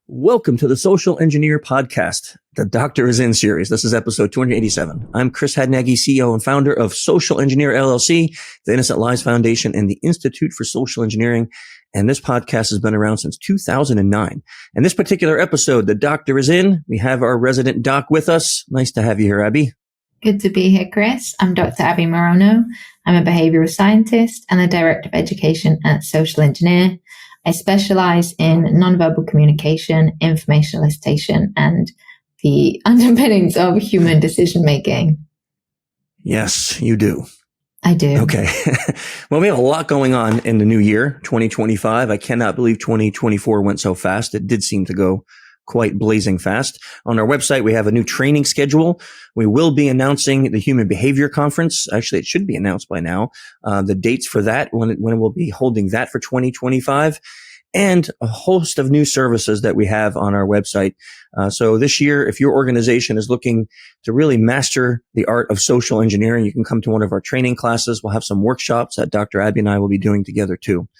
Welcome to the Social Engineer Podcast, the Doctor is In series. This is episode 287. I'm Chris Hadnaghi, CEO and founder of Social Engineer LLC, the Innocent Lives Foundation, and the Institute for Social Engineering. And this podcast has been around since 2009. And this particular episode, the Doctor is In, we have our resident doc with us. Nice to have you here, Abbie. Good to be here, Chris. I'm Dr. Abbie Maroño. I'm a behavioral scientist and the Director of Education at Social Engineer. I specialize in nonverbal communication, information elicitation, and the underpinnings of human decision-making. Yes, you do. I do. Okay. Well, we have a lot going on in the new year, 2025. I cannot believe 2024 went so fast. It did seem to go quite blazing fast. On our website, we have a new training schedule. We will be announcing the Human Behavior Conference. Actually, it should be announced by now. The dates for that, when we'll be holding that for 2025, and a host of new services that we have on our website. So this year, if your organization is looking to really master the art of social engineering, you can come to one of our training classes. We'll have some workshops that Dr. Abbie and I will be doing together too.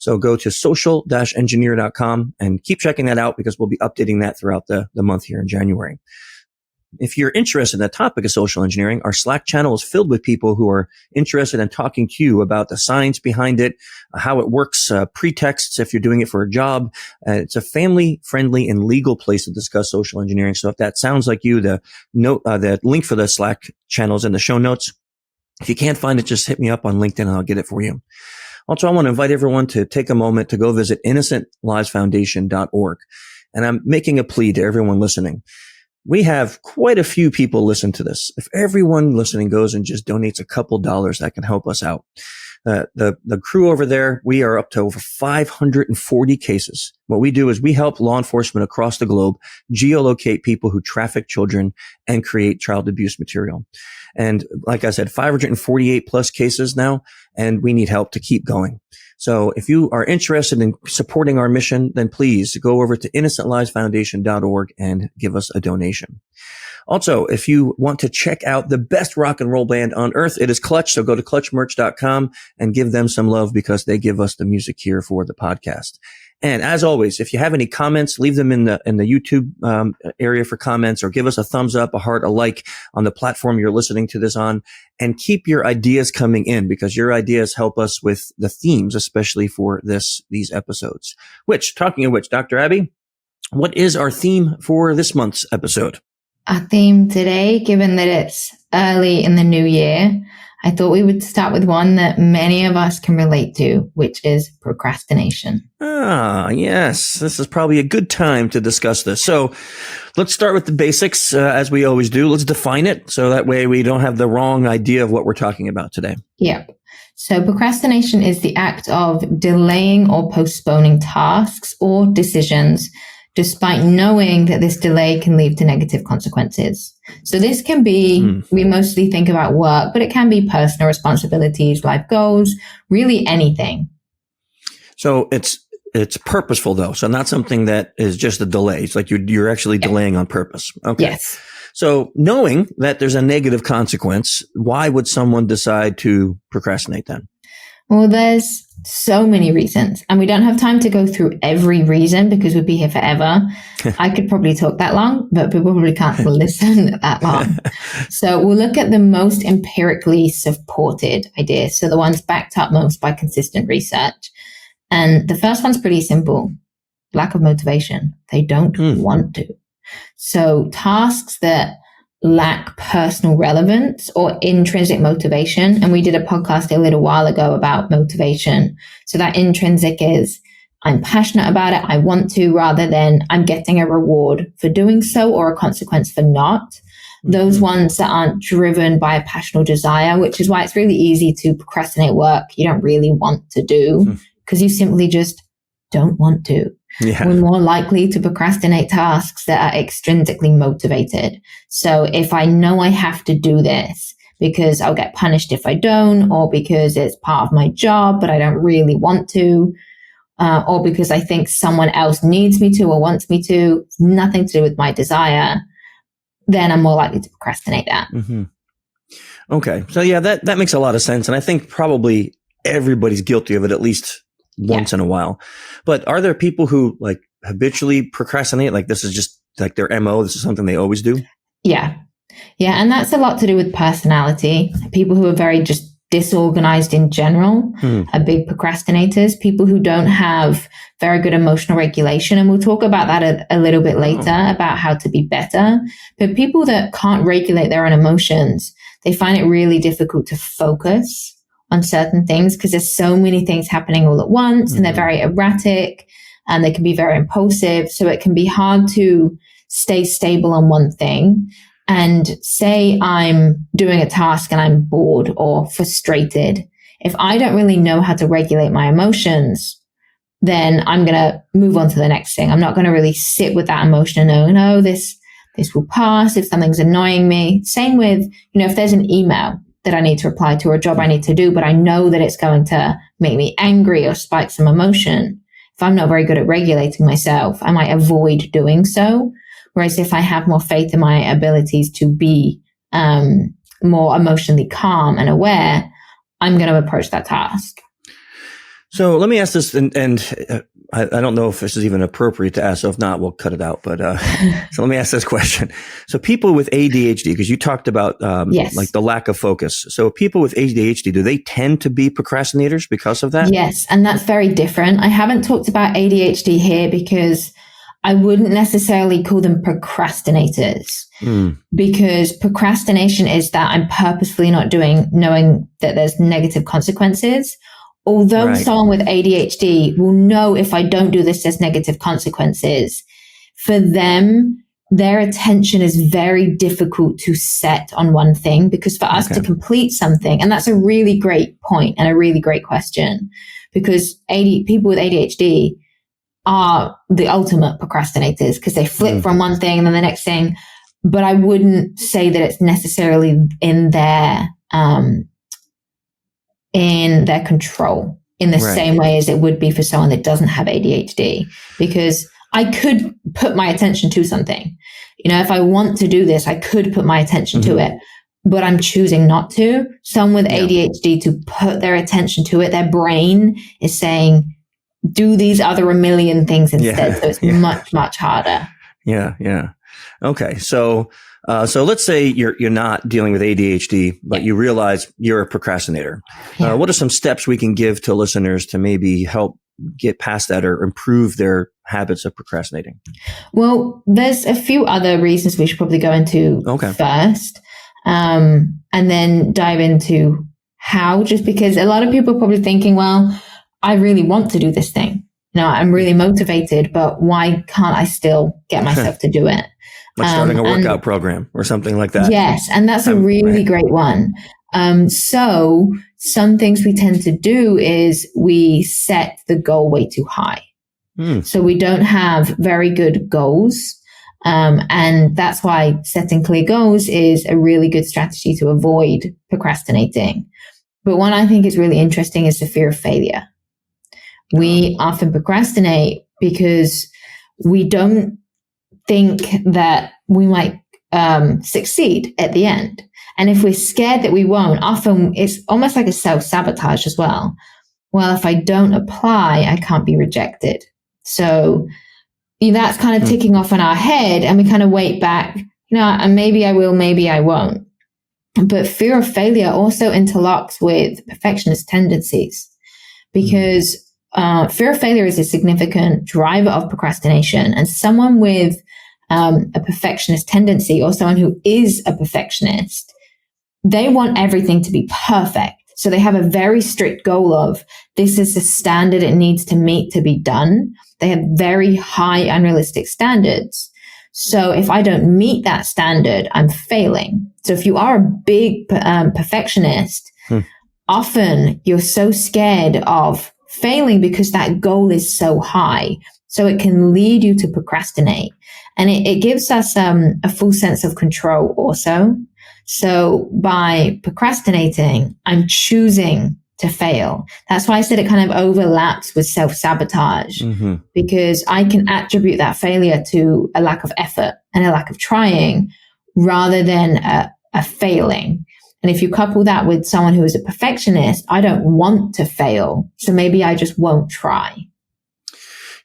So go to social-engineer.com and keep checking that out because we'll be updating that throughout the month here in January. If you're interested in the topic of social engineering, our Slack channel is filled with people who are interested in talking to you about the science behind it, how it works, pretexts if you're doing it for a job. It's a family-friendly and legal place to discuss social engineering. So if that sounds like you, the link for the Slack channel is in the show notes. If you can't find it, just hit me up on LinkedIn and I'll get it for you. Also, I want to invite everyone to take a moment to go visit innocentlivesfoundation.org. And I'm making a plea to everyone listening. We have quite a few people listen to this. If everyone listening goes and just donates a couple dollars, that can help us out. The crew over there, we are up to over 540 cases. What we do is we help law enforcement across the globe geolocate people who traffic children and create child abuse material. And like I said, 548 plus cases now, and we need help to keep going. So if you are interested in supporting our mission, then please go over to innocentlivesfoundation.org and give us a donation. Also, if you want to check out the best rock and roll band on earth, it is Clutch. So go to clutchmerch.com and give them some love because they give us the music here for the podcast. And as always, if you have any comments, leave them in the YouTube area for comments, or give us a thumbs up, a heart, a like on the platform you're listening to this on, and keep your ideas coming in because your ideas help us with the themes, especially for these episodes. Talking of which, Dr. Abbie, what is our theme for this month's episode? Our theme today, given that it's early in the new year, I thought we would start with one that many of us can relate to, which is procrastination. Ah, yes. This is probably a good time to discuss this. So let's start with the basics, as we always do. Let's define it so that way we don't have the wrong idea of what we're talking about today. Yep. So procrastination is the act of delaying or postponing tasks or decisions despite knowing that this delay can lead to negative consequences. So this can be, we mostly think about work, but it can be personal responsibilities, life goals, really anything. So it's purposeful though. So not something that is just a delay. It's like you're actually delaying on purpose. Okay. Yes. So knowing that there's a negative consequence, why would someone decide to procrastinate then? Well, there's so many reasons, and we don't have time to go through every reason because we'd be here forever. I could probably talk that long, but people probably can't listen that long. So we'll look at the most empirically supported ideas. So the ones backed up most by consistent research. And the first one's pretty simple. Lack of motivation. They don't want to. So tasks that lack personal relevance or intrinsic motivation. And we did a podcast a little while ago about motivation. So that intrinsic is I'm passionate about it. I want to, rather than I'm getting a reward for doing so or a consequence for not. Those ones that aren't driven by a passionate desire, which is why it's really easy to procrastinate work you don't really want to do because you simply just don't want to. Yeah. We're more likely to procrastinate tasks that are extrinsically motivated. So if I know I have to do this because I'll get punished if I don't, or because it's part of my job, but I don't really want to, or because I think someone else needs me to or wants me to, it's nothing to do with my desire, then I'm more likely to procrastinate that. Okay. So yeah, that makes a lot of sense. And I think probably everybody's guilty of it at least once in a while. But are there people who like habitually procrastinate? Like this is just like their MO. This is something they always do. Yeah. Yeah. And that's a lot to do with personality. People who are very just disorganized in general are big procrastinators. People who don't have very good emotional regulation. And we'll talk about that a little bit later about how to be better. But people that can't regulate their own emotions, they find it really difficult to focus on certain things because there's so many things happening all at once and they're very erratic and they can be very impulsive. So it can be hard to stay stable on one thing. And say I'm doing a task and I'm bored or frustrated. If I don't really know how to regulate my emotions, then I'm going to move on to the next thing. I'm not going to really sit with that emotion and no, this will pass if something's annoying me. Same with, if there's an email that I need to reply to or a job I need to do, but I know that it's going to make me angry or spike some emotion. If I'm not very good at regulating myself, I might avoid doing so. Whereas if I have more faith in my abilities to be more emotionally calm and aware, I'm going to approach that task. So let me ask this, and I don't know if this is even appropriate to ask. So if not, we'll cut it out. But so let me ask this question. So people with ADHD, because you talked about yes. like the lack of focus. So people with ADHD, do they tend to be procrastinators because of that? Yes, and that's very different. I haven't talked about ADHD here because I wouldn't necessarily call them procrastinators because procrastination is that I'm purposefully not doing, knowing that there's negative consequences. Although someone with ADHD will know if I don't do this, there's negative consequences. For them, their attention is very difficult to set on one thing because for us to complete something, and that's a really great point and a really great question because people with ADHD are the ultimate procrastinators because they flip from one thing and then the next thing. But I wouldn't say that it's necessarily in their control in the same way as it would be for someone that doesn't have ADHD, because I could put my attention to something. If I want to do this, I could put my attention to it, but I'm choosing not to. Someone with ADHD, to put their attention to it, their brain is saying, do these other a million things instead. So it's much, much harder. Yeah. Okay. So let's say you're not dealing with ADHD, but you realize you're a procrastinator. What are some steps we can give to listeners to maybe help get past that or improve their habits of procrastinating? Well, there's a few other reasons we should probably go into first, and then dive into how, just because a lot of people are probably thinking, well, I really want to do this thing. I'm really motivated, but why can't I still get myself to do it? Like starting a workout program or something like that. Yes. And that's a really great one. So some things we tend to do is we set the goal way too high. So we don't have very good goals. And that's why setting clear goals is a really good strategy to avoid procrastinating. But one I think is really interesting is the fear of failure. We often procrastinate because we don't think that we might succeed at the end. And if we're scared that we won't, often it's almost like a self-sabotage as well. Well, if I don't apply, I can't be rejected. So that's kind of ticking off in our head and we kind of wait back, and maybe I will, maybe I won't. But fear of failure also interlocks with perfectionist tendencies because fear of failure is a significant driver of procrastination. And someone with a perfectionist tendency or someone who is a perfectionist, they want everything to be perfect. So they have a very strict goal of this is the standard it needs to meet to be done. They have very high unrealistic standards. So if I don't meet that standard, I'm failing. So if you are a big perfectionist, often you're so scared of failing because that goal is so high. So it can lead you to procrastinate. And it gives us a full sense of control also. So by procrastinating, I'm choosing to fail. That's why I said it kind of overlaps with self-sabotage, because I can attribute that failure to a lack of effort and a lack of trying rather than a failing. And if you couple that with someone who is a perfectionist, I don't want to fail. So maybe I just won't try.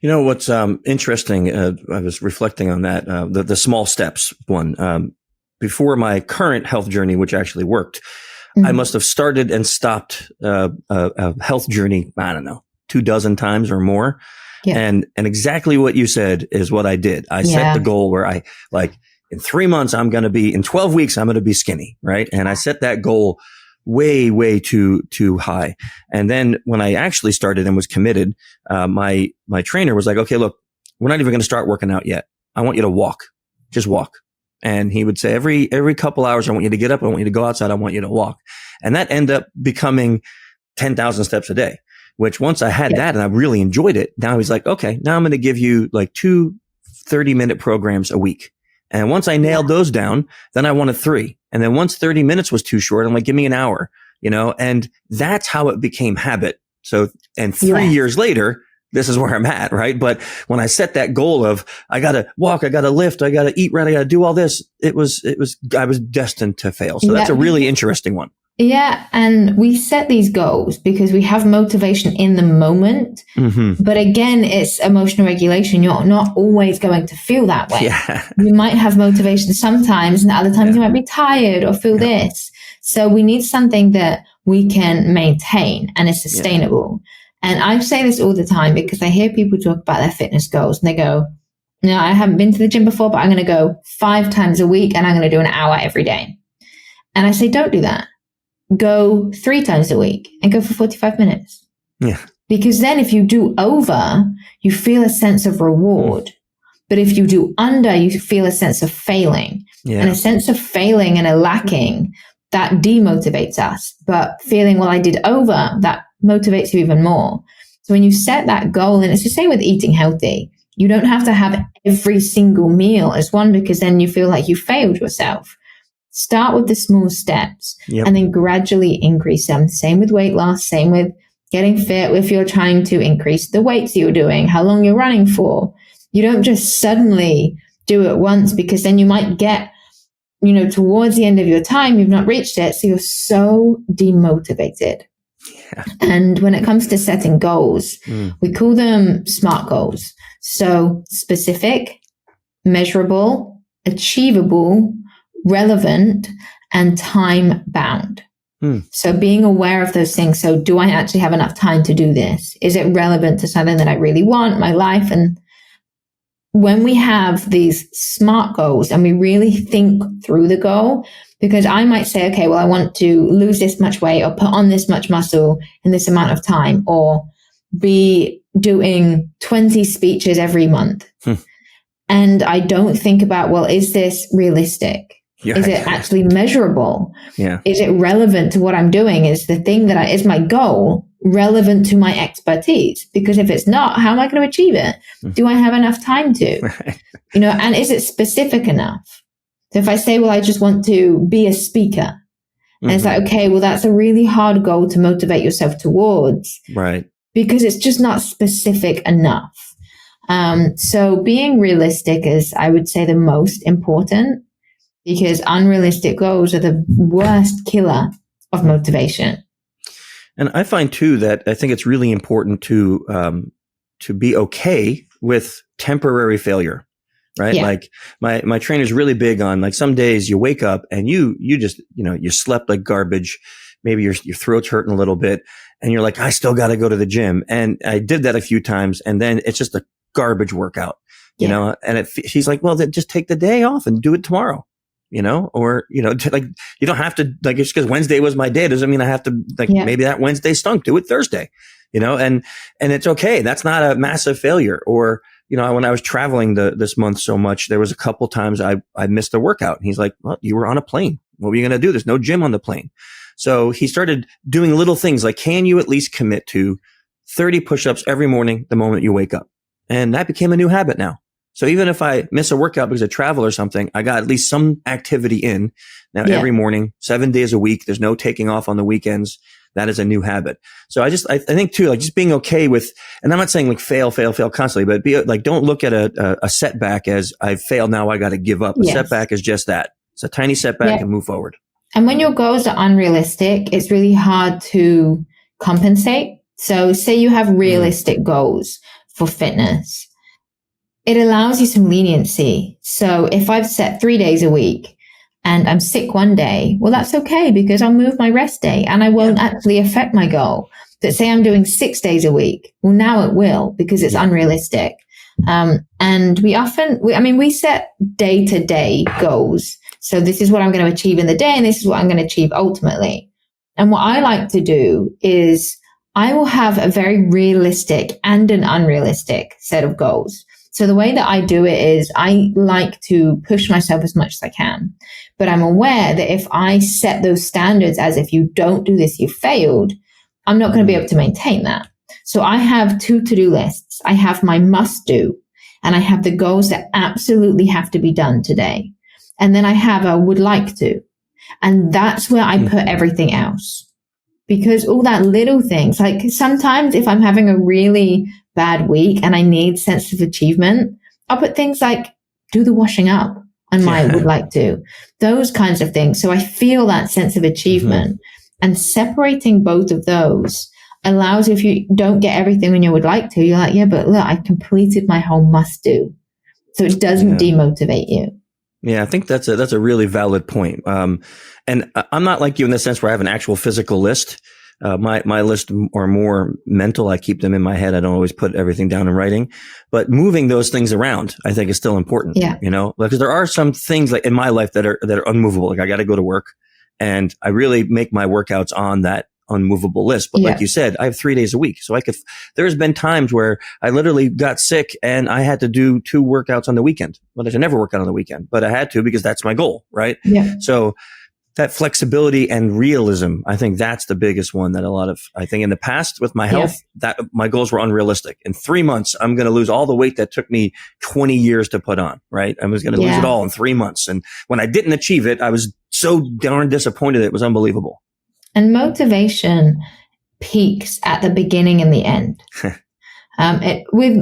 You know, what's interesting, I was reflecting on that, the small steps one. Before my current health journey, which actually worked, I must have started and stopped a health journey, I don't know, 24 times or more. Yeah. And exactly what you said is what I did. I set the goal where I in 3 months, in 12 weeks, I'm going to be skinny. Right. And I set that goal way too high. And then when I actually started and was committed, my trainer was like, okay, look, we're not even going to start working out yet. I want you to walk, just walk. And he would say every couple hours, I want you to get up. I want you to go outside. I want you to walk. And that ended up becoming 10,000 steps a day, which once I had that and I really enjoyed it, now he's like, okay, now I'm going to give you like 2 30-minute programs a week. And once I nailed those down, then I wanted 3. And then once 30 minutes was too short, I'm like, give me an hour, and that's how it became habit. So, and 3 years later, this is where I'm at, right? But when I set that goal of, I got to walk, I got to lift, I got to eat right, I got to do all this, I was destined to fail. So that's a really interesting one. Yeah. And we set these goals because we have motivation in the moment. Mm-hmm. But again, it's emotional regulation. You're not always going to feel that way. Yeah. You might have motivation sometimes, and other times you might be tired or feel this. So we need something that we can maintain and is sustainable. And I say this all the time because I hear people talk about their fitness goals and they go, no, I haven't been to the gym before, but I'm going to go 5 times a week and I'm going to do an hour every day. And I say, don't do that. Go 3 times a week and go for 45 minutes. Yeah. Because then if you do over, you feel a sense of reward. But if you do under, you feel a sense of failing. Yeah. And a sense of failing and a lacking, that demotivates us. But feeling, well, I did over, that motivates you even more. So when you set that goal, and it's the same with eating healthy, you don't have to have every single meal as one because then you feel like you failed yourself. Start with the small steps and then gradually increase them. Same with weight loss, same with getting fit. If you're trying to increase the weights you're doing, how long you're running for, you don't just suddenly do it once because then you might get, towards the end of your time, you've not reached it. So you're so demotivated. Yeah. And when it comes to setting goals, we call them SMART goals. So specific, measurable, achievable, relevant, and time bound. So being aware of those things. So do I actually have enough time to do this? Is it relevant to something that I really want, my life? And when we have these SMART goals and we really think through the goal, because I might say, okay, well, I want to lose this much weight or put on this much muscle in this amount of time, or be doing 20 speeches every month. And I don't think about, well, is this realistic? Yeah. Is it actually measurable? Yeah. Is it relevant to what I'm doing? Is the thing that is my goal relevant to my expertise? Because if it's not, how am I going to achieve it? Do I have enough time to? Right. And is it specific enough? So if I say, well, I just want to be a speaker, and it's like, okay, well, that's a really hard goal to motivate yourself towards. Right. Because it's just not specific enough. So being realistic is, I would say, the most important, because unrealistic goals are the worst killer of motivation. And I find too that I think it's really important to be okay with temporary failure, right? Yeah. Like my trainer's really big on, like, some days you wake up and you just, you slept like garbage. Maybe your throat's hurting a little bit and you're like, I still got to go to the gym. And I did that a few times, and then it's just a garbage workout, you know, and she's like, well, then just take the day off and do it tomorrow. Or, like, you don't have to, like, it's because Wednesday was my day doesn't mean I have to, like, maybe that Wednesday stunk, do it Thursday, and it's okay. That's not a massive failure. Or, when I was traveling this month so much, there was a couple times I missed a workout, and he's like, well, you were on a plane. What were you going to do? There's no gym on the plane. So he started doing little things like, can you at least commit to 30 push-ups every morning the moment you wake up? And that became a new habit now. So even if I miss a workout because of travel or something, I got at least some activity in now every morning, 7 days a week. There's no taking off on the weekends. That is a new habit. So I think too, like, just being okay with, and I'm not saying like fail constantly, but be like, don't look at a setback as I've failed. Now I got to give up. A setback is just that. It's a tiny setback and move forward. And when your goals are unrealistic, it's really hard to compensate. So say you have realistic goals for fitness, it allows you some leniency. So if I've set 3 days a week and I'm sick one day, well, that's okay because I'll move my rest day and I won't actually affect my goal. But say I'm doing 6 days a week. Well, now it will because it's unrealistic. And we set day to day goals. So this is what I'm going to achieve in the day and this is what I'm going to achieve ultimately. And what I like to do is I will have a very realistic and an unrealistic set of goals. So the way that I do it is I like to push myself as much as I can, but I'm aware that if I set those standards as if you don't do this, you failed, I'm not going to be able to maintain that. So I have 2 to-do lists. I have my must do and I have the goals that absolutely have to be done today. And then I have a would like to. And that's where I put everything else. Because all that little things, like sometimes if I'm having a really bad week and I need sense of achievement, I'll put things like do the washing up on my would like to, those kinds of things. So I feel that sense of achievement and separating both of those allows, if you don't get everything when you would like to, you're like, yeah, but look, I've completed my whole must do. So it doesn't demotivate you. Yeah, I think that's a really valid point. And I'm not like you in the sense where I have an actual physical list. My lists are more mental. I keep them in my head. I don't always put everything down in writing, but moving those things around, I think is still important, because there are some things like in my life that are unmovable. Like I got to go to work and I really make my workouts on that unmovable list. But like you said, I have 3 days a week. So there's been times where I literally got sick and I had to do 2 workouts on the weekend. Well, I should never work out on the weekend, but I had to because that's my goal. Right. Yeah. So that flexibility and realism, I think that's the biggest one that I think in the past with my health, that my goals were unrealistic. In 3 months, I'm going to lose all the weight that took me 20 years to put on, right? I was going to lose it all in 3 months. And when I didn't achieve it, I was so darn disappointed. It was unbelievable. And motivation peaks at the beginning and the end. With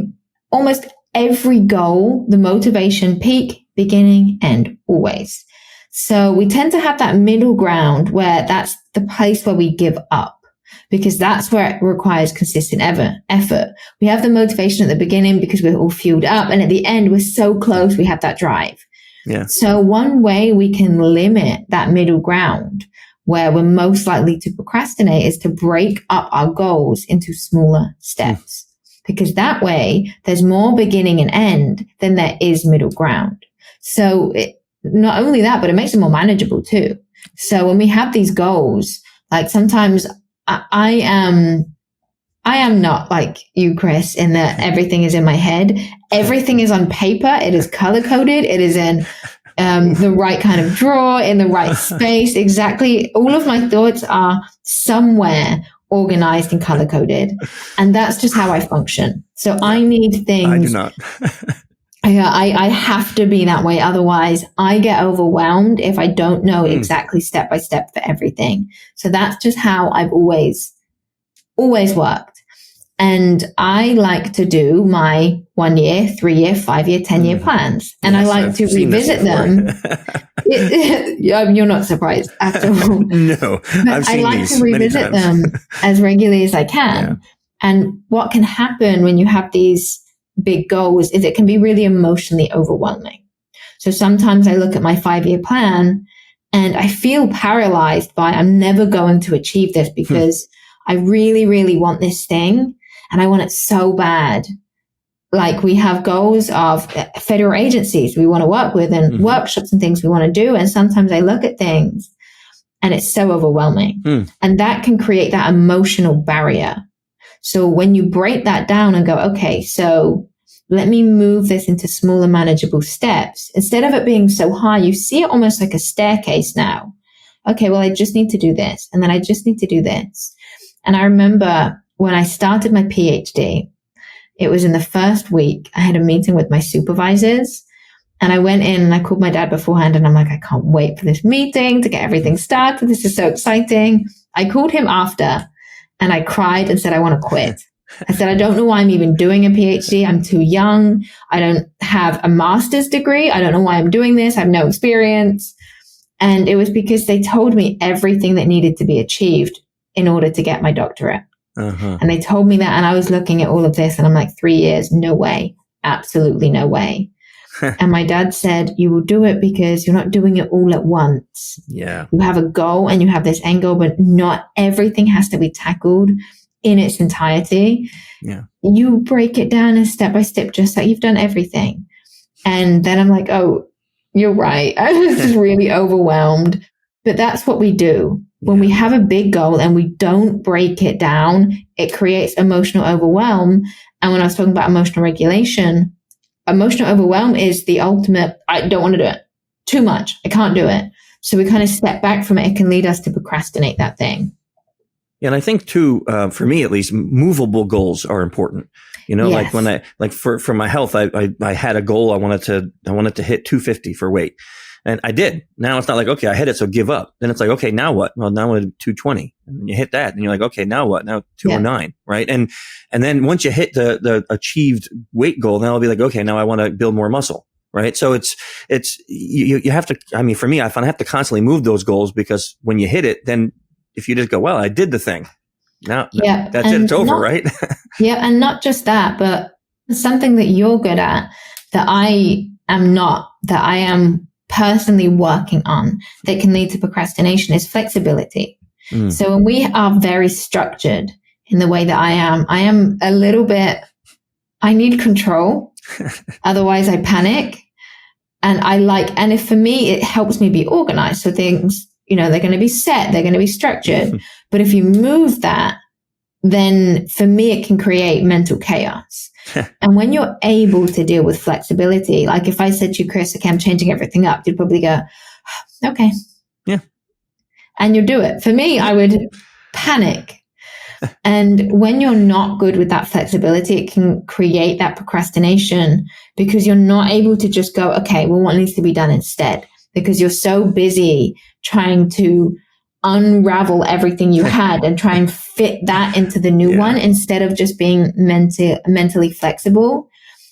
almost every goal, the motivation peak, beginning, end, always. So we tend to have that middle ground where that's the place where we give up because that's where it requires consistent effort. We have the motivation at the beginning because we're all fueled up. And at the end, we're so close, we have that drive. Yeah. So one way we can limit that middle ground where we're most likely to procrastinate is to break up our goals into smaller steps because that way there's more beginning and end than there is middle ground. So not only that, but it makes it more manageable too. So when we have these goals, like sometimes I am not like you, Chris, in that everything is in my head. Everything is on paper. It is color coded. It is in the right kind of drawer in the right space. Exactly. All of my thoughts are somewhere organized and color coded. And that's just how I function. So I need things. I do not. I have to be that way. Otherwise, I get overwhelmed if I don't know exactly step by step for everything. So that's just how I've always worked. And I like to do my 1 year, 3 year, 5 year, 10 year plans. And I like to revisit them. You're not surprised at all. No, I like to revisit them as regularly as I can. Yeah. And what can happen when you have these big goals is it can be really emotionally overwhelming. So sometimes I look at my 5 year plan and I feel paralyzed by I'm never going to achieve this because I really, really want this thing and I want it so bad. Like we have goals of federal agencies we want to work with and workshops and things we want to do. And sometimes I look at things and it's so overwhelming and that can create that emotional barrier. So when you break that down and go, okay, so let me move this into smaller manageable steps. Instead of it being so high, you see it almost like a staircase now. Okay, well, I just need to do this. And then I just need to do this. And I remember when I started my PhD, it was in the first week, I had a meeting with my supervisors and I went in and I called my dad beforehand and I'm like, I can't wait for this meeting to get everything started. This is so exciting. I called him after and I cried and said, I want to quit. I said, I don't know why I'm even doing a PhD. I'm too young. I don't have a master's degree. I don't know why I'm doing this. I have no experience. And it was because they told me everything that needed to be achieved in order to get my doctorate. Uh-huh. And they told me that, and I was looking at all of this and I'm like, 3 years, no way, absolutely no way. And my dad said, you will do it because you're not doing it all at once. Yeah. You have a goal and you have this end goal, but not everything has to be tackled in its entirety. Yeah. You break it down as step by step, just like you've done everything. And then I'm like, oh, you're right. I was just really overwhelmed. But that's what we do. When we have a big goal and we don't break it down, it creates emotional overwhelm. And when I was talking about emotional regulation, emotional overwhelm is the ultimate, I don't want to do it. Too much. I can't do it. So we kind of step back from it. It can lead us to procrastinate that thing. And I think too, for me at least, movable goals are important. You know, Yes. like for my health, I had a goal. I wanted to hit 250 for weight. And I did. Now it's not like, okay, I hit it, so give up. Then it's like, okay, now what? Well, now I'm 220. And you hit that and you're like, okay, now what? Now 209, right? And then once you hit the achieved weight goal, then I'll be like, okay, now I want to build more muscle, right? So it's you have to, I mean, for me, I find I have to constantly move those goals, because when you hit it, then if you just go, well, I did the thing. Now that's it. It's over, right? Yeah. And not just that, but something that you're good at that I am not, that I am personally working on that can lead to procrastination is flexibility. So when we are very structured in the way that I am a little bit, I need control. Otherwise I panic. And if for me, it helps me be organized. So things, you know, they're going to be set, they're going to be structured. But if you move that, then for me, it can create mental chaos. And when you're able to deal with flexibility, like if I said to you, Chris, okay, I'm changing everything up, you'd probably go, okay. Yeah. And you'll do it. For me, I would panic. And when you're not good with that flexibility, it can create that procrastination, because you're not able to just go, okay, well, what needs to be done instead? Because you're so busy trying to unravel everything you had and try and fit that into the new one, instead of just being mentally flexible.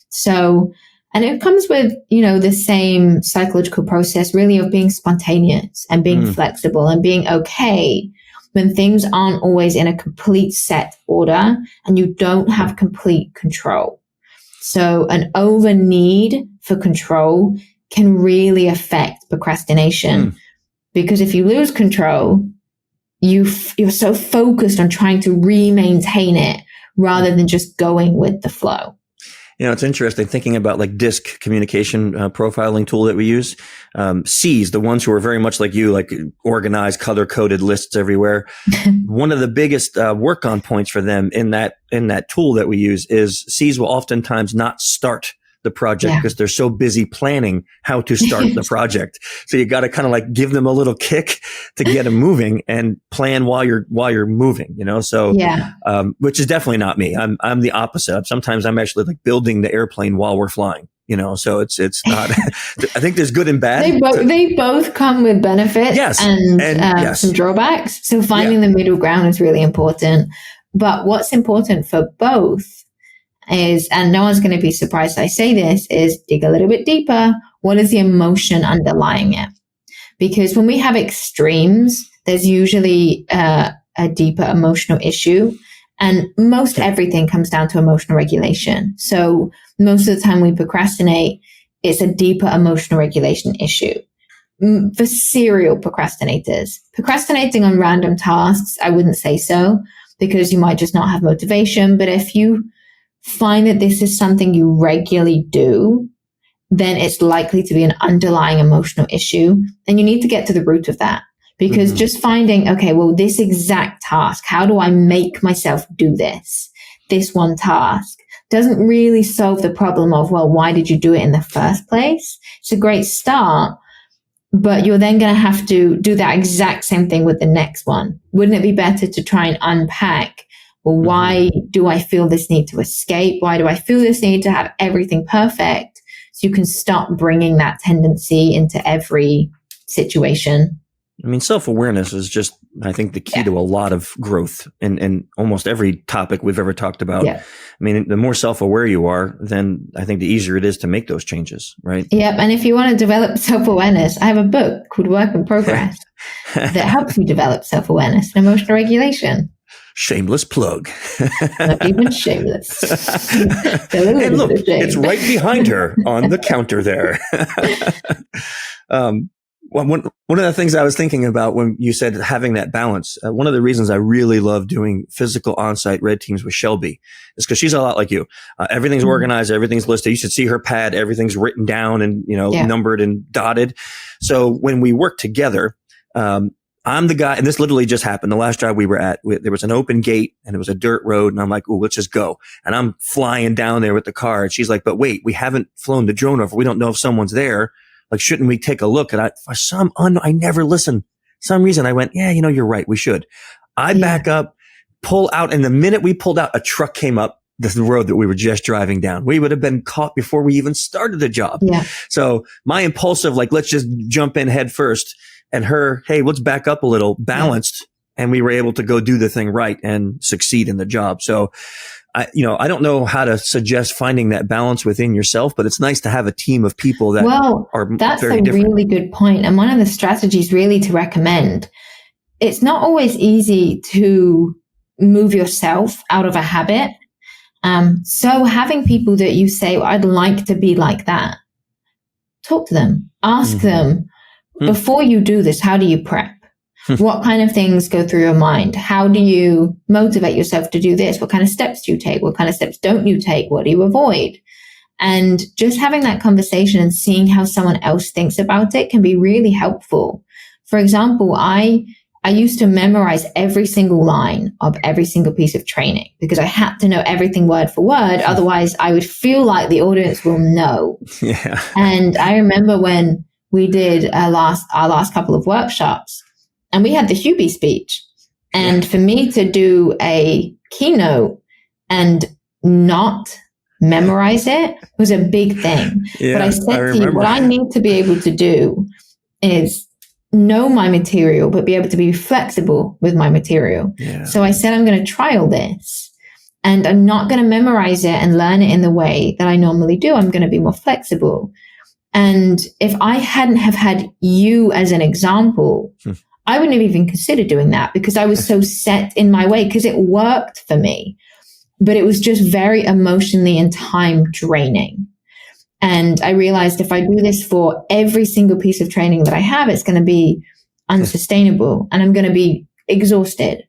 So, and it comes with, you know, the same psychological process really of being spontaneous and being flexible and being okay when things aren't always in a complete set order and you don't have complete control. So an over need for control can really affect procrastination. Because if you lose control, you're so focused on trying to maintain it rather than just going with the flow. You know, it's interesting thinking about like DISC communication profiling tool that we use. C's, the ones who are very much like you, like organized, color coded lists everywhere. One of the biggest work on points for them in that tool that we use is C's will oftentimes not start the project because they're so busy planning how to start the project. So you got to kind of like give them a little kick to get them moving and plan while you're moving, you know? So, which is definitely not me. I'm the opposite. Sometimes I'm actually like building the airplane while we're flying, you know? So it's not, I think there's good and bad. They both come with benefits and some drawbacks. So finding the middle ground is really important. But what's important for both is, and no one's going to be surprised I say this, is dig a little bit deeper. What is the emotion underlying it? Because when we have extremes, there's usually a deeper emotional issue. And most everything comes down to emotional regulation. So most of the time we procrastinate, it's a deeper emotional regulation issue. For serial procrastinators, procrastinating on random tasks, I wouldn't say so, because you might just not have motivation. But if you find that this is something you regularly do, then it's likely to be an underlying emotional issue. And you need to get to the root of that, because just finding, okay, well, this exact task, how do I make myself do this one task, doesn't really solve the problem of, well, why did you do it in the first place? It's a great start, but you're then going to have to do that exact same thing with the next one. Wouldn't it be better to try and unpack, well, why do I feel this need to escape? Why do I feel this need to have everything perfect? So you can stop bringing that tendency into every situation. I mean, self-awareness is just, I think, the key to a lot of growth in almost every topic we've ever talked about. I mean, the more self-aware you are, then I think the easier it is to make those changes, right? Yep. And if you want to develop self-awareness, I have a book called Work in Progress that helps you develop self-awareness and emotional regulation. Shameless plug. Not even shameless. And look, it's right behind her on the counter there. One of the things I was thinking about when you said having that balance, one of the reasons I really love doing physical on-site red teams with Shelby is because she's a lot like you. Everything's organized, everything's listed. You should see her pad. Everything's written down and, numbered and dotted. So when we work together, I'm the guy, and this literally just happened. The last job we were at, there was an open gate and it was a dirt road. And I'm like, oh, let's just go. And I'm flying down there with the car. And she's like, but wait, we haven't flown the drone over. We don't know if someone's there. Like, shouldn't we take a look? And I never listen. Some reason I went, yeah, you're right. We should. I back up, pull out. And the minute we pulled out, a truck came up the road that we were just driving down. We would have been caught before we even started the job. Yeah. So my impulsive, like, let's just jump in head first, and her, hey, let's back up a little, balanced. Yeah. And we were able to go do the thing right and succeed in the job. So I don't know how to suggest finding that balance within yourself, but it's nice to have a team of people that are that's very a different. Really good point. And one of the strategies really to recommend, it's not always easy to move yourself out of a habit. So having people that you say, well, I'd like to be like that, talk to them, ask them, before you do this, how do you prep? What kind of things go through your mind? How do you motivate yourself to do this? What kind of steps do you take? What kind of steps don't you take? What do you avoid? And just having that conversation and seeing how someone else thinks about it can be really helpful. For example, I used to memorize every single line of every single piece of training because I had to know everything word for word. Otherwise, I would feel like the audience will know. Yeah. And I remember when we did our last couple of workshops, and we had the Hubie speech. And for me to do a keynote and not memorize it was a big thing. Yeah, but I said to you, what I need to be able to do is know my material, but be able to be flexible with my material. Yeah. So I said, I'm going to trial this. And I'm not going to memorize it and learn it in the way that I normally do. I'm going to be more flexible. And if I hadn't have had you as an example, I wouldn't have even considered doing that because I was so set in my way because it worked for me, but it was just very emotionally and time draining. And I realized if I do this for every single piece of training that I have, it's going to be unsustainable and I'm going to be exhausted.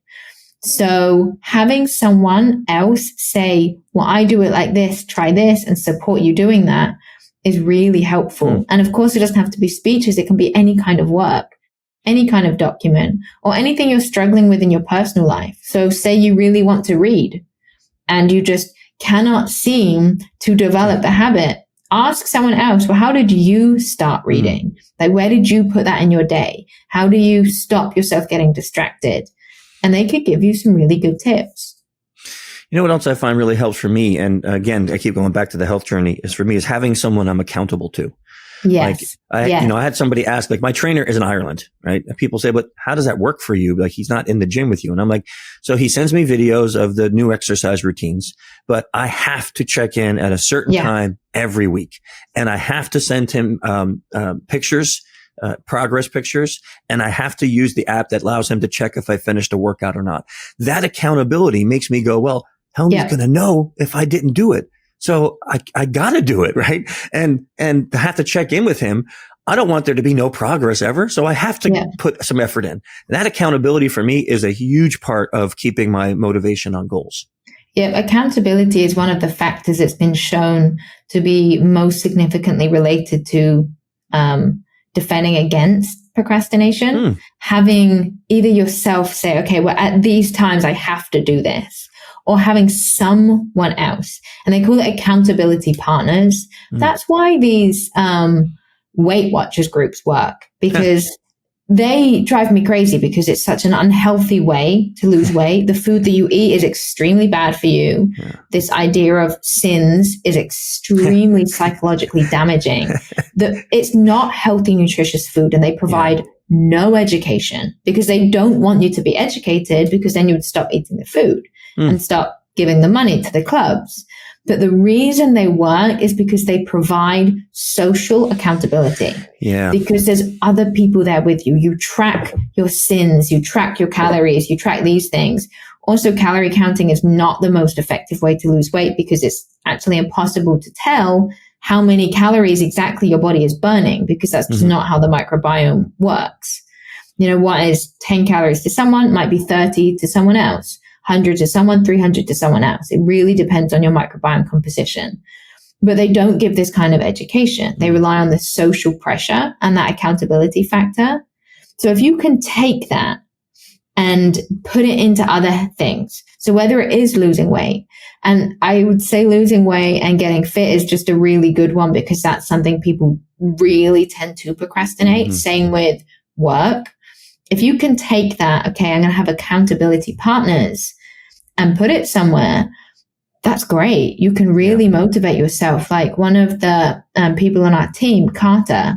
So having someone else say, well, I do it like this, try this, and support you doing that is really helpful. And of course, it doesn't have to be speeches. It can be any kind of work, any kind of document, or anything you're struggling with in your personal life. So say you really want to read and you just cannot seem to develop the habit. Ask someone else, well, how did you start reading? Like, where did you put that in your day? How do you stop yourself getting distracted? And they could give you some really good tips. You know what else I find really helps for me? And again, I keep going back to the health journey is having someone I'm accountable to. Yes. Like I had somebody ask, like, my trainer is in Ireland, right? And people say, but how does that work for you? Like, he's not in the gym with you. And I'm like, so he sends me videos of the new exercise routines, but I have to check in at a certain time every week. And I have to send him, pictures, progress pictures. And I have to use the app that allows him to check if I finished a workout or not. That accountability makes me go, well, how am I going to know if I didn't do it? So I gotta do it, right? And to have to check in with him. I don't want there to be no progress ever. So I have to put some effort in. And that accountability for me is a huge part of keeping my motivation on goals. Yeah. Accountability is one of the factors that's been shown to be most significantly related to, defending against procrastination. Having either yourself say, okay, well, at these times I have to do this. Or having someone else. And they call it accountability partners. That's why these Weight Watchers groups work, because they drive me crazy because it's such an unhealthy way to lose weight. The food that you eat is extremely bad for you. This idea of sins is extremely psychologically damaging. It's not healthy, nutritious food, and they provide no education because they don't want you to be educated, because then you would stop eating the food and stop giving the money to the clubs. But the reason they work is because they provide social accountability. Yeah. Because there's other people there with you. You track your sins, you track your calories, you track these things. Also, calorie counting is not the most effective way to lose weight because it's actually impossible to tell how many calories exactly your body is burning, because that's just not how the microbiome works. What is 10 calories to someone might be 30 to someone else, 100 to someone, 300 to someone else. It really depends on your microbiome composition. But they don't give this kind of education. They rely on the social pressure and that accountability factor. So if you can take that and put it into other things, so whether it is losing weight, and I would say losing weight and getting fit is just a really good one, because that's something people really tend to procrastinate. Same with work. If you can take that, okay, I'm going to have accountability partners, and put it somewhere, that's great. You can really motivate yourself. Like one of the people on our team, Carter,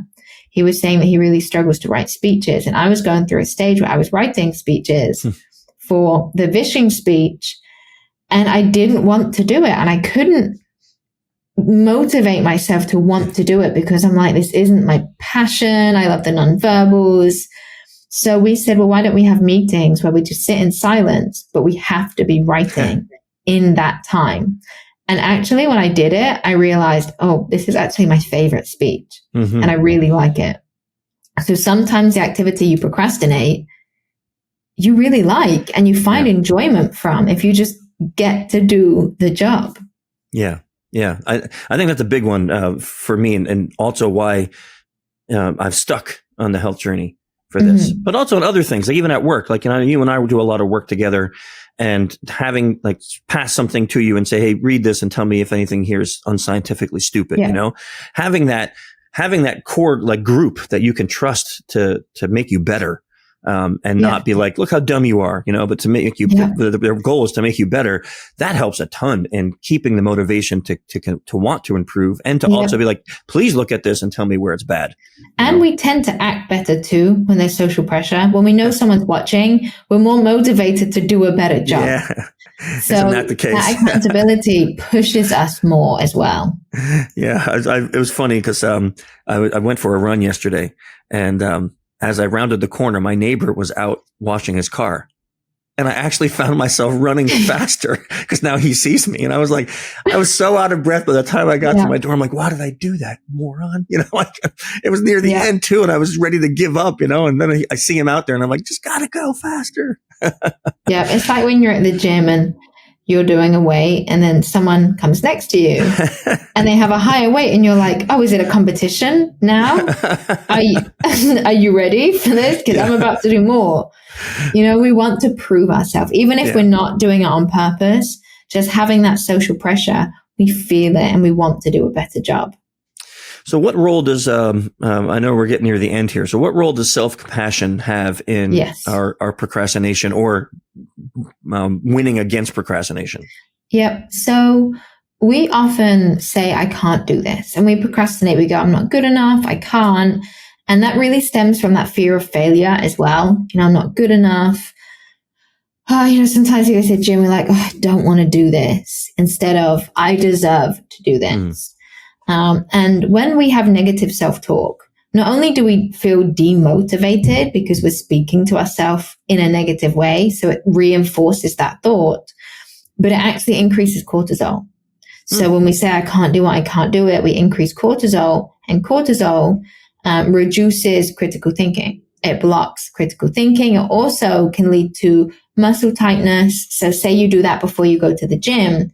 he was saying that he really struggles to write speeches. And I was going through a stage where I was writing speeches for the Vishing speech, and I didn't want to do it. And I couldn't motivate myself to want to do it because I'm like, this isn't my passion. I love the nonverbals. So we said, well, why don't we have meetings where we just sit in silence, but we have to be writing in that time. And actually, when I did it, I realized, oh, this is actually my favorite speech. And I really like it. So sometimes the activity you procrastinate, you really like and you find enjoyment from, if you just get to do the job. Yeah. I think that's a big one for me, and also why I've stuck on the health journey for this, but also in other things, like even at work, like, you and I do a lot of work together, and having like pass something to you and say, hey, read this and tell me if anything here is unscientifically stupid, having that core like group that you can trust to make you better. And not be like, look how dumb you are, but to make you, their goal is to make you better. That helps a ton in keeping the motivation to want to improve, and to also be like, please look at this and tell me where it's bad. And we tend to act better too when there's social pressure. When we know someone's watching, we're more motivated to do a better job. Yeah. So isn't that the case? That accountability pushes us more as well. Yeah. It was funny because I went for a run yesterday, and as I rounded the corner, my neighbor was out washing his car. And I actually found myself running faster because now he sees me. And I was like, I was so out of breath by the time I got to my door. I'm like, why did I do that, moron? Like it was near the end too. And I was ready to give up, and then I see him out there and I'm like, just gotta go faster. It's like when you're at the gym and you're doing a weight and then someone comes next to you and they have a higher weight and you're like, oh, is it a competition now? Are you ready for this? Because I'm about to do more. We want to prove ourselves, even if we're not doing it on purpose. Just having that social pressure, we feel it and we want to do a better job. So what role does, I know we're getting near the end here. So what role does self-compassion have in our procrastination, or winning against procrastination? Yep. So we often say, I can't do this. And we procrastinate. We go, I'm not good enough. I can't. And that really stems from that fear of failure as well. I'm not good enough. Sometimes you go to the gym, we're like, oh, I don't want to do this, instead of I deserve to do this. And when we have negative self-talk, not only do we feel demotivated because we're speaking to ourselves in a negative way, so it reinforces that thought, but it actually increases cortisol. So when we say, I can't do it, we increase cortisol, and cortisol reduces critical thinking. It blocks critical thinking. It also can lead to muscle tightness. So say you do that before you go to the gym.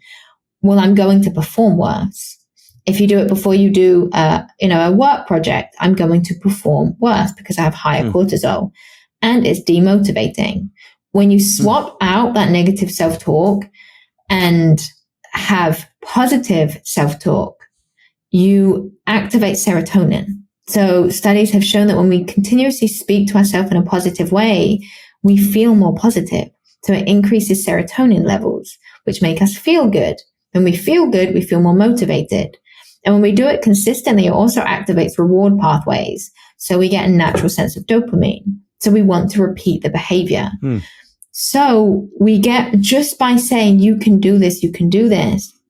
Well, I'm going to perform worse. If you do it before you do, a work project, I'm going to perform worse because I have higher cortisol, and it's demotivating. When you swap out that negative self-talk and have positive self-talk, you activate serotonin. So studies have shown that when we continuously speak to ourselves in a positive way, we feel more positive. So it increases serotonin levels, which make us feel good. When we feel good, we feel more motivated. And when we do it consistently, it also activates reward pathways. So we get a natural sense of dopamine. So we want to repeat the behavior. So we get, just by saying, you can do this,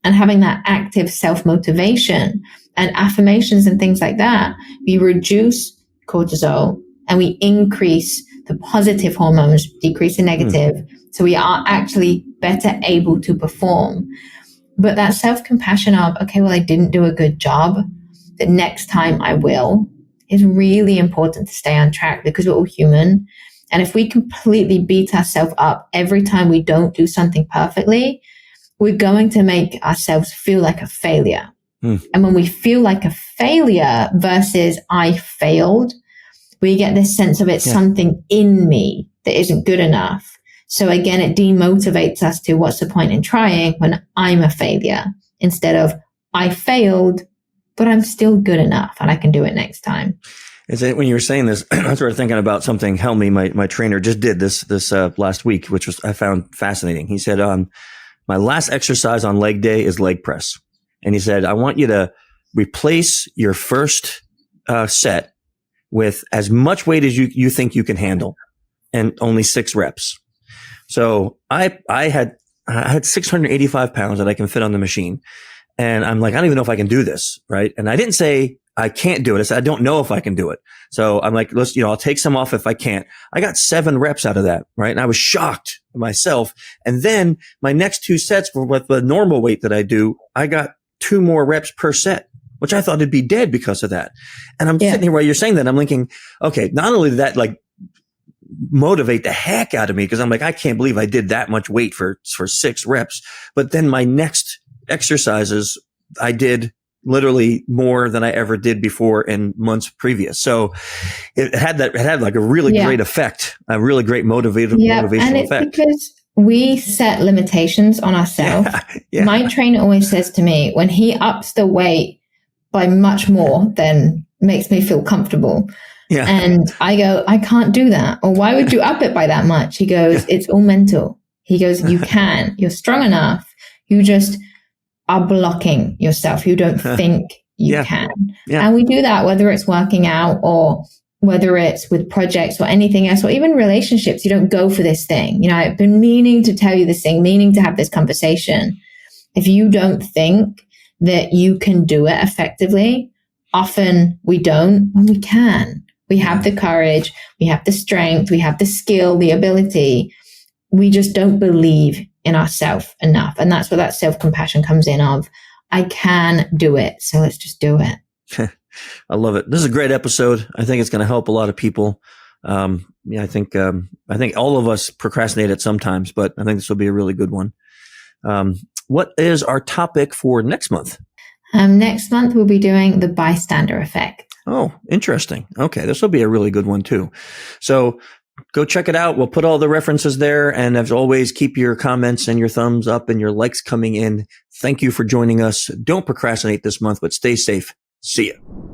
and having that active self-motivation and affirmations and things like that, we reduce cortisol and we increase the positive hormones, decrease the negative. So we are actually better able to perform. But that self-compassion of, okay, well, I didn't do a good job, the next time I will, is really important to stay on track because we're all human. And if we completely beat ourselves up every time we don't do something perfectly, we're going to make ourselves feel like a failure. And when we feel like a failure versus I failed, we get this sense of it's something in me that isn't good enough. So again, it demotivates us to what's the point in trying when I'm a failure instead of I failed, but I'm still good enough and I can do it next time. Is it when you were saying this, I started thinking about something Helmy, my trainer, just did this last week, which I found fascinating. He said, my last exercise on leg day is leg press. And he said, I want you to replace your first set with as much weight as you think you can handle and only 6 reps. So I had 685 pounds that I can fit on the machine. And I'm like, I don't even know if I can do this. Right. And I didn't say I can't do it. I said, I don't know if I can do it. So I'm like, I'll take some off if I can't. I got 7 reps out of that. Right. And I was shocked myself. And then my next 2 sets were with the normal weight that I do. I got 2 more reps per set, which I thought it'd be dead because of that. And I'm sitting here while you're saying that, I'm thinking, okay, not only did that motivate the heck out of me because I'm like, I can't believe I did that much weight for 6 reps. But then my next exercises, I did literally more than I ever did before in months previous. So it had like a really great effect, a really great motivational and it's effect. Because we set limitations on ourselves. My trainer always says to me, when he ups the weight by much more than makes me feel comfortable, and I go, I can't do that. Or why would you up it by that much? He goes, it's all mental. He goes, you can. You're strong enough. You just are blocking yourself. You don't think you can. And we do that, whether it's working out or whether it's with projects or anything else, or even relationships. You don't go for this thing. I've been meaning to tell you this thing, meaning to have this conversation. If you don't think that you can do it effectively, often we don't, when we can. We have the courage, we have the strength, we have the skill, the ability. We just don't believe in ourselves enough. And that's where that self-compassion comes in of, I can do it. So let's just do it. I love it. This is a great episode. I think it's going to help a lot of people. I think all of us procrastinate at sometimes, but I think this will be a really good one. What is our topic for next month? Next month, we'll be doing the bystander effect. Oh, interesting. Okay. This will be a really good one too. So go check it out. We'll put all the references there. And as always, keep your comments and your thumbs up and your likes coming in. Thank you for joining us. Don't procrastinate this month, but stay safe. See ya.